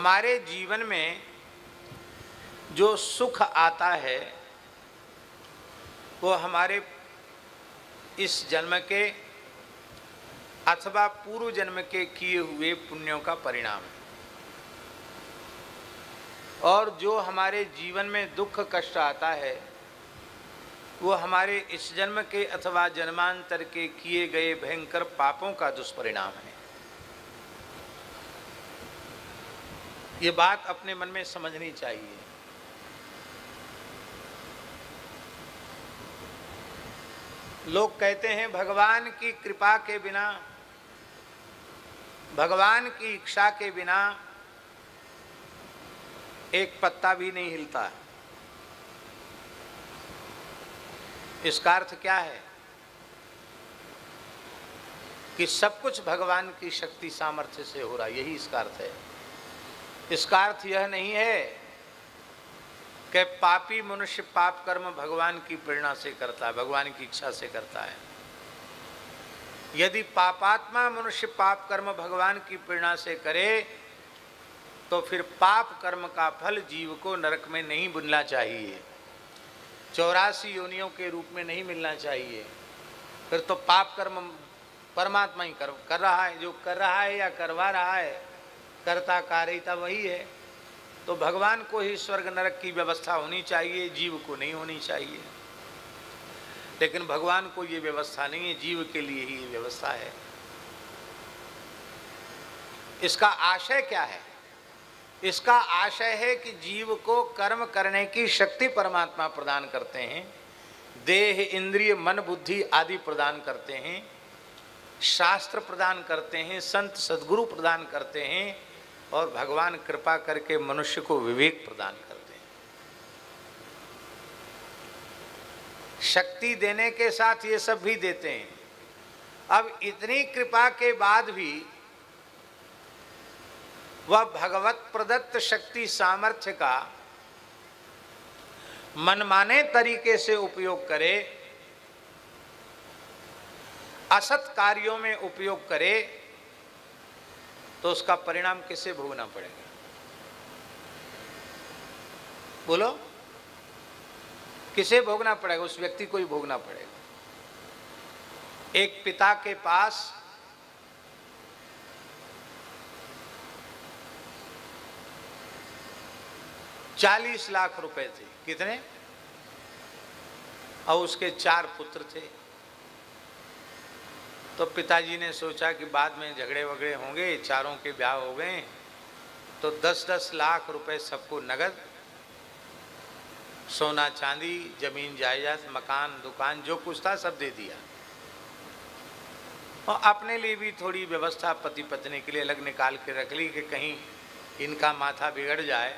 हमारे जीवन में जो सुख आता है वो हमारे इस जन्म के अथवा पूर्व जन्म के किए हुए पुण्यों का परिणाम है, और जो हमारे जीवन में दुख कष्ट आता है वो हमारे इस जन्म के अथवा जन्मांतर के किए गए भयंकर पापों का दुष्परिणाम है। ये बात अपने मन में समझनी चाहिए। लोग कहते हैं भगवान की कृपा के बिना, भगवान की इच्छा के बिना एक पत्ता भी नहीं हिलता। इसका अर्थ क्या है कि सब कुछ भगवान की शक्ति सामर्थ्य से हो रहा है, यही इसका अर्थ है। इसका अर्थ यह नहीं है कि पापी मनुष्य पाप कर्म भगवान की प्रेरणा से करता है, भगवान की इच्छा से करता है। यदि पापात्मा मनुष्य पाप कर्म भगवान की प्रेरणा से करे तो फिर पाप कर्म का फल जीव को नरक में नहीं मिलना चाहिए, 84 योनियों के रूप में नहीं मिलना चाहिए। फिर तो पाप कर्म परमात्मा ही कर रहा है, जो कर रहा है या करवा रहा है, कर्ता कारिता वही है। तो भगवान को ही स्वर्ग नरक की व्यवस्था होनी चाहिए, जीव को नहीं होनी चाहिए। लेकिन भगवान को ये व्यवस्था नहीं है, जीव के लिए ही ये व्यवस्था है। इसका आशय क्या है? इसका आशय है कि जीव को कर्म करने की शक्ति परमात्मा प्रदान करते हैं, देह इंद्रिय मन बुद्धि आदि प्रदान करते हैं, शास्त्र प्रदान करते हैं, संत सद्गुरु प्रदान करते हैं, और भगवान कृपा करके मनुष्य को विवेक प्रदान करते हैं। शक्ति देने के साथ ये सब भी देते हैं। अब इतनी कृपा के बाद भी वह भगवत प्रदत्त शक्ति सामर्थ्य का मनमाने तरीके से उपयोग करे, असत कार्यों में उपयोग करे, तो उसका परिणाम किसे भोगना पड़ेगा? बोलो, किसे भोगना पड़ेगा? उस व्यक्ति को ही भोगना पड़ेगा। एक पिता के पास ₹40 लाख थे। कितने? और उसके 4 पुत्र थे। तो पिताजी ने सोचा कि बाद में झगड़े वगड़े होंगे, चारों के ब्याह हो गए, तो 10-10 लाख रुपए सबको नगद, सोना चांदी, जमीन जायदाद, मकान दुकान जो कुछ था सब दे दिया, और अपने लिए भी थोड़ी व्यवस्था पति पत्नी के लिए अलग निकाल के रख ली कि कहीं इनका माथा बिगड़ जाए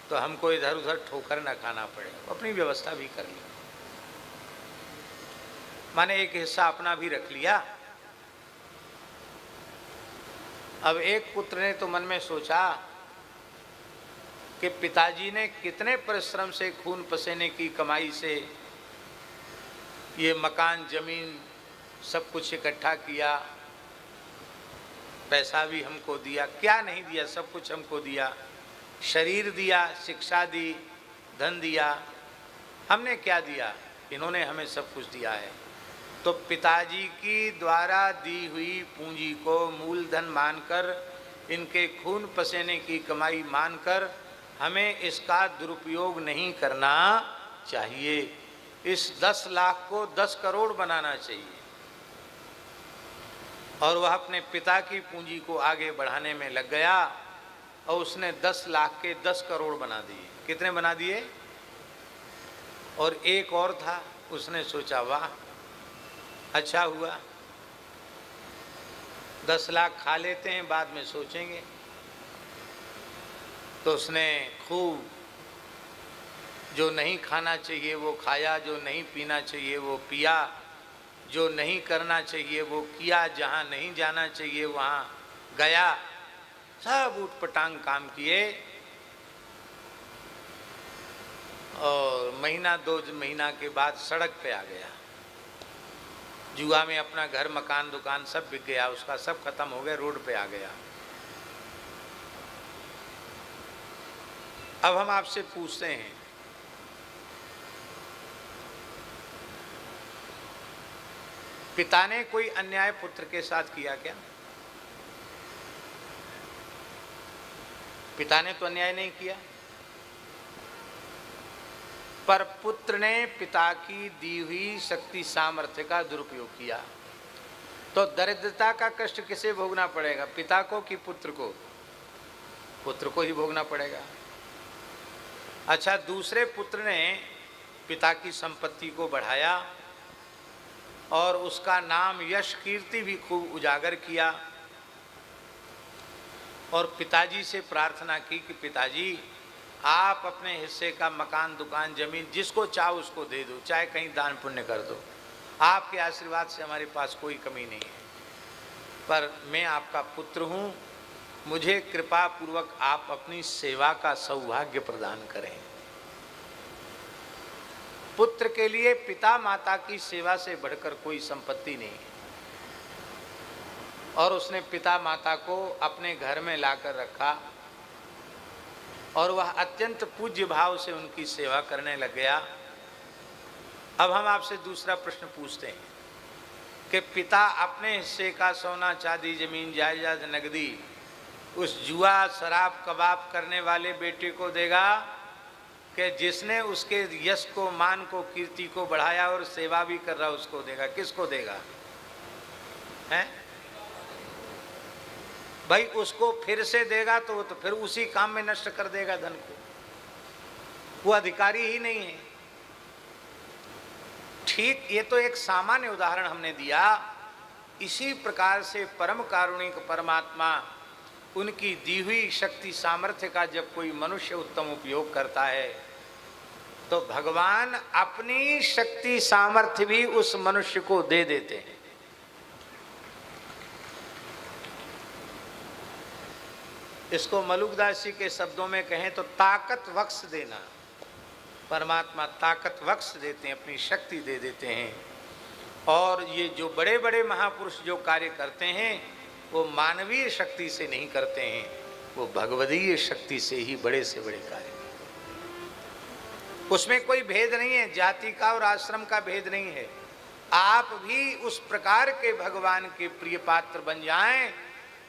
तो हमको इधर उधर ठोकर न खाना पड़े। अपनी व्यवस्था भी कर ली, माने एक हिस्सा अपना भी रख लिया। अब एक पुत्र ने तो मन में सोचा कि पिताजी ने कितने परिश्रम से खून पसीने की कमाई से ये मकान जमीन सब कुछ इकट्ठा किया, पैसा भी हमको दिया, क्या नहीं दिया, सब कुछ हमको दिया, शरीर दिया, शिक्षा दी, धन दिया, हमने क्या दिया? इन्होंने हमें सब कुछ दिया है। तो पिताजी की द्वारा दी हुई पूंजी को मूलधन मानकर, इनके खून पसीने की कमाई मानकर हमें इसका दुरुपयोग नहीं करना चाहिए। इस 10 लाख को 10 करोड़ बनाना चाहिए। और वह अपने पिता की पूंजी को आगे बढ़ाने में लग गया और उसने 10 लाख के 10 करोड़ बना दिए। कितने बना दिए? और एक और था, उसने सोचा वाह अच्छा हुआ, 10 लाख खा लेते हैं, बाद में सोचेंगे। तो उसने खूब जो नहीं खाना चाहिए वो खाया, जो नहीं पीना चाहिए वो पिया, जो नहीं करना चाहिए वो किया, जहाँ नहीं जाना चाहिए वहाँ गया, सब उठपटांग काम किए। और महीना 2 महीना के बाद सड़क पे आ गया। जुआ में अपना घर मकान दुकान सब बिक गया, उसका सब खत्म हो गया, रोड पे आ गया। अब हम आपसे पूछते हैं, पिता ने कोई अन्याय पुत्र के साथ किया क्या? पिता ने तो अन्याय नहीं किया, पर पुत्र ने पिता की दी हुई शक्ति सामर्थ्य का दुरुपयोग किया। तो दरिद्रता का कष्ट किसे भोगना पड़ेगा, पिता को कि पुत्र को? पुत्र को ही भोगना पड़ेगा। अच्छा, दूसरे पुत्र ने पिता की संपत्ति को बढ़ाया और उसका नाम यश कीर्ति भी खूब उजागर किया और पिताजी से प्रार्थना की कि पिताजी आप अपने हिस्से का मकान, दुकान, जमीन जिसको चाहो उसको दे दो, चाहे कहीं दान पुण्य कर दो, आपके आशीर्वाद से हमारे पास कोई कमी नहीं है, पर मैं आपका पुत्र हूँ, मुझे कृपा पूर्वक आप अपनी सेवा का सौभाग्य प्रदान करें। पुत्र के लिए पिता माता की सेवा से बढ़कर कोई संपत्ति नहीं है और उसने पिता माता को अपने घर में लाकर रखा और वह अत्यंत पूज्य भाव से उनकी सेवा करने लग गया। अब हम आपसे दूसरा प्रश्न पूछते हैं कि पिता अपने हिस्से का सोना, चांदी, जमीन, जायदाद, नगदी उस जुआ, शराब, कबाब करने वाले बेटे को देगा कि जिसने उसके यश को, मान को, कीर्ति को बढ़ाया और सेवा भी कर रहा उसको देगा? किसको देगा? हैं भाई, उसको फिर से देगा तो वो तो फिर उसी काम में नष्ट कर देगा धन को, वो अधिकारी ही नहीं है। ठीक, ये तो एक सामान्य उदाहरण हमने दिया। इसी प्रकार से परम कारुणिक परमात्मा उनकी दी हुई शक्ति सामर्थ्य का जब कोई मनुष्य उत्तम उपयोग करता है तो भगवान अपनी शक्ति सामर्थ्य भी उस मनुष्य को दे देते हैं। इसको मलुकदास जी के शब्दों में कहें तो ताकत बख्श देना। परमात्मा ताकत बख्श देते हैं, अपनी शक्ति दे देते हैं। और ये जो बड़े बड़े महापुरुष जो कार्य करते हैं वो मानवीय शक्ति से नहीं करते हैं, वो भगवदीय शक्ति से ही बड़े से बड़े कार्य। उसमें कोई भेद नहीं है, जाति का और आश्रम का भेद नहीं है। आप भी उस प्रकार के भगवान के प्रिय पात्र बन जाएं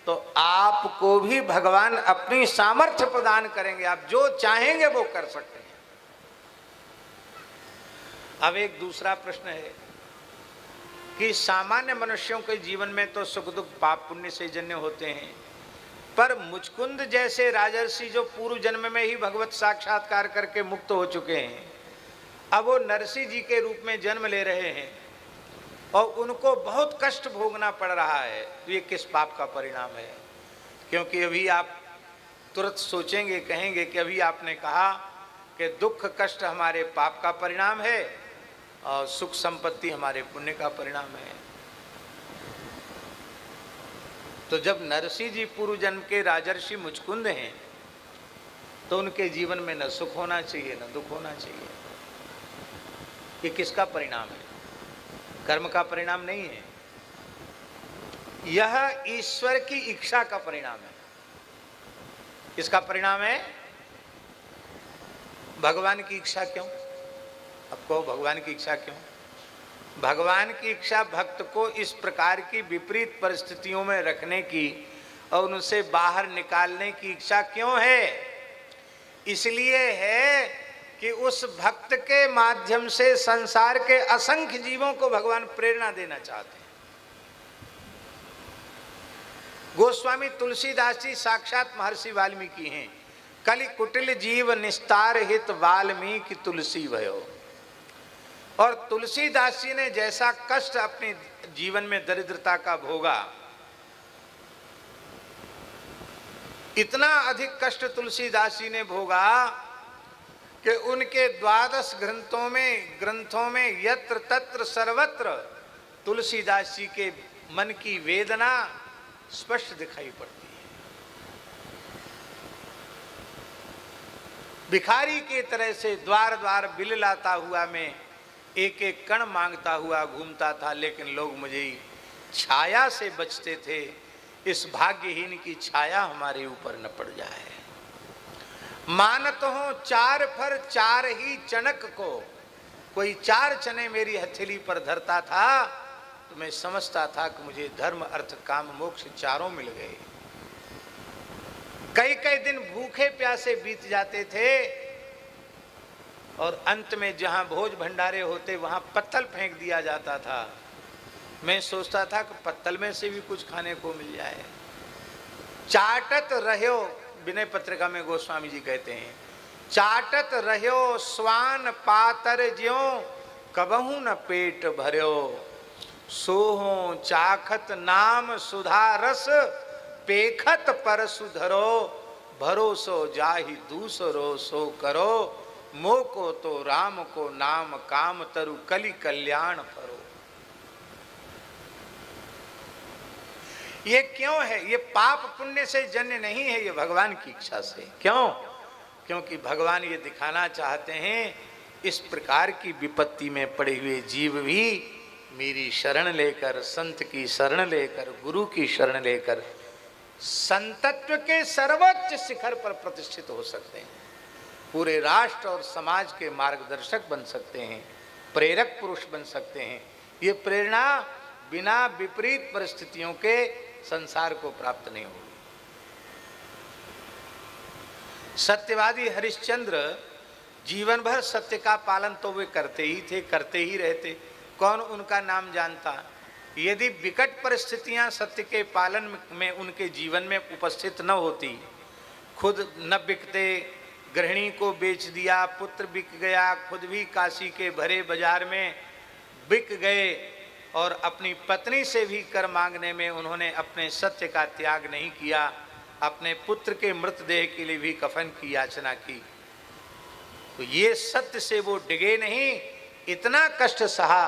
तो आपको भी भगवान अपनी सामर्थ्य प्रदान करेंगे, आप जो चाहेंगे वो कर सकते हैं। अब एक दूसरा प्रश्न है कि सामान्य मनुष्यों के जीवन में तो सुख दुख पाप पुण्य से जन्य होते हैं, पर मुचकुंद जैसे राजर्षि जो पूर्व जन्म में ही भगवत साक्षात्कार करके मुक्त हो चुके हैं, अब वो नरसिंह जी के रूप में जन्म ले रहे हैं और उनको बहुत कष्ट भोगना पड़ रहा है। तो ये किस पाप का परिणाम है? क्योंकि अभी आप तुरंत सोचेंगे, कहेंगे कि अभी आपने कहा कि दुख कष्ट हमारे पाप का परिणाम है और सुख संपत्ति हमारे पुण्य का परिणाम है। तो जब नरसिंह जी पूर्व जन्म के राजर्षि मुचकुंद हैं तो उनके जीवन में न सुख होना चाहिए न दुख होना चाहिए। ये किसका परिणाम है? कर्म का परिणाम नहीं है, यह ईश्वर की इच्छा का परिणाम है। किसका परिणाम है? भगवान की इच्छा। क्यों? अब कहो भगवान की इच्छा क्यों? भगवान की इच्छा भक्त को इस प्रकार की विपरीत परिस्थितियों में रखने की और उनसे बाहर निकालने की इच्छा क्यों है? इसलिए है कि उस भक्त के माध्यम से संसार के असंख्य जीवों को भगवान प्रेरणा देना चाहते हैं। गोस्वामी तुलसीदास जी साक्षात महर्षि वाल्मीकि हैं। कलि कुटिल जीव निस्तार हित वाल्मीकि तुलसी भयो। और तुलसीदास जी ने जैसा कष्ट अपने जीवन में दरिद्रता का भोगा, इतना अधिक कष्ट तुलसीदास जी ने भोगा कि उनके 12 ग्रंथों में यत्र तत्र सर्वत्र तुलसीदास जी के मन की वेदना स्पष्ट दिखाई पड़ती है। भिखारी के तरह से द्वार द्वार बिललाता हुआ मैं एक एक कण मांगता हुआ घूमता था, लेकिन लोग मुझे छाया से बचते थे। इस भाग्यहीन की छाया हमारे ऊपर न पड़ जाए। मानत हो 4 फर 4 ही चनक को, कोई 4 चने मेरी हथेली पर धरता था तो मैं समझता था कि मुझे धर्म अर्थ काम मोक्ष चारों मिल गए। कई कई दिन भूखे प्यासे बीत जाते थे और अंत में जहां भोज भंडारे होते वहां पत्तल फेंक दिया जाता था। मैं सोचता था कि पत्तल में से भी कुछ खाने को मिल जाए। चाटत रह्यो, विनय पत्रिका में गोस्वामी जी कहते हैं, चाटत रह्यो स्वान पातर ज्यों कबहू न पेट भर्यो, सोहो चाखत नाम सुधा रस पेखत परसु धरो, भरोसो जाहि दूसरो सो करो, मोको तो राम को नाम काम तरु कलि कल्याण फरो। ये क्यों है? ये पाप पुण्य से जन्य नहीं है, ये भगवान की इच्छा से। क्यों? क्योंकि भगवान ये दिखाना चाहते हैं इस प्रकार की विपत्ति में पड़े हुए जीव भी मेरी शरण लेकर, संत की शरण लेकर, गुरु की शरण लेकर संतत्व के सर्वोच्च शिखर पर प्रतिष्ठित हो सकते हैं, पूरे राष्ट्र और समाज के मार्गदर्शक बन सकते हैं, प्रेरक पुरुष बन सकते हैं। ये प्रेरणा बिना विपरीत परिस्थितियों के संसार को प्राप्त नहीं होगी। सत्यवादी हरिश्चंद्र जीवन भर सत्य का पालन तो वे करते ही थे, करते ही रहते। कौन उनका नाम जानता? यदि विकट परिस्थितियां सत्य के पालन में उनके जीवन में उपस्थित न होती, खुद न बिकते, गृहिणी को बेच दिया, पुत्र बिक गया, खुद भी काशी के भरे बाजार में बिक गए और अपनी पत्नी से भी कर मांगने में उन्होंने अपने सत्य का त्याग नहीं किया, अपने पुत्र के मृतदेह के लिए भी कफन की याचना की, तो ये सत्य से वो डिगे नहीं, इतना कष्ट सहा,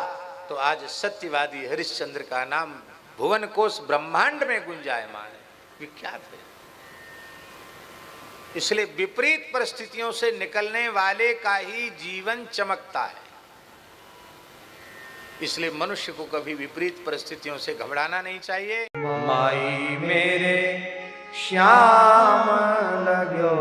तो आज सत्यवादी हरिश्चंद्र का नाम भुवन कोश ब्रह्मांड में गुंजायमान है, विख्यात है। इसलिए विपरीत परिस्थितियों से निकलने वाले का ही जीवन चमकता है। इसलिए मनुष्य को कभी विपरीत परिस्थितियों से घबराना नहीं चाहिए। माई मेरे श्याम लग्यो